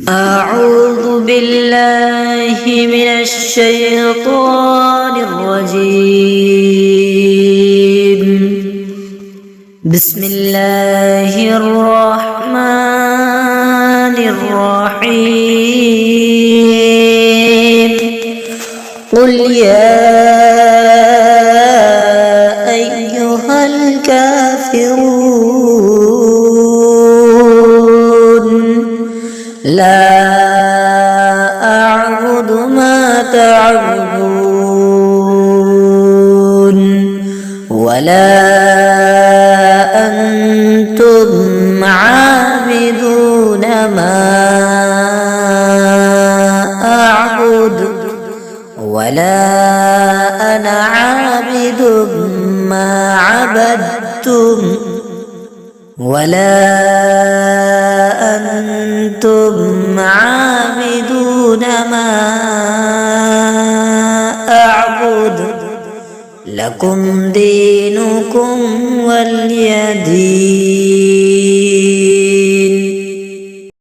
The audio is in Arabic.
أعوذ بالله من الشيطان الرجيم. بسم الله الرحمن الرحيم. قل يا أيها الكافرون لا أعبد ما تعبدون ولا أنتم عابدون ما أعبد ولا أنا عابد ما عبدتم ولا أنتم عابدون ما أعبد لكم دينكم ولي دين.